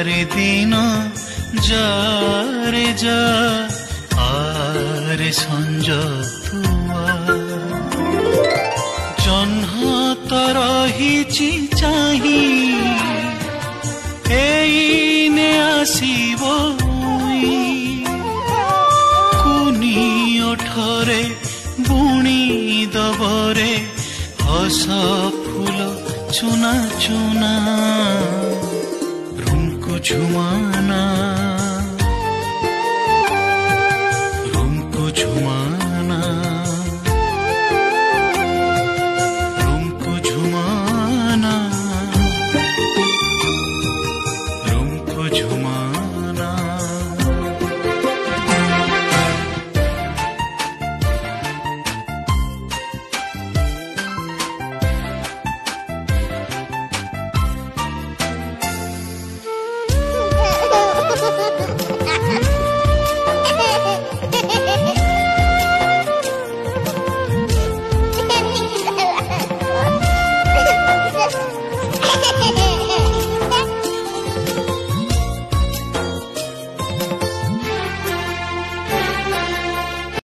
रे दिन जारे जा आरे संज तुआ जन्ह तो रही चाही एने आसीबो कुनी ओठरे बुणी दबरे हस फूल चुना चुना रूमको झुमाना रूमको झुमाना रूमको झुमाना रूमको झुमाना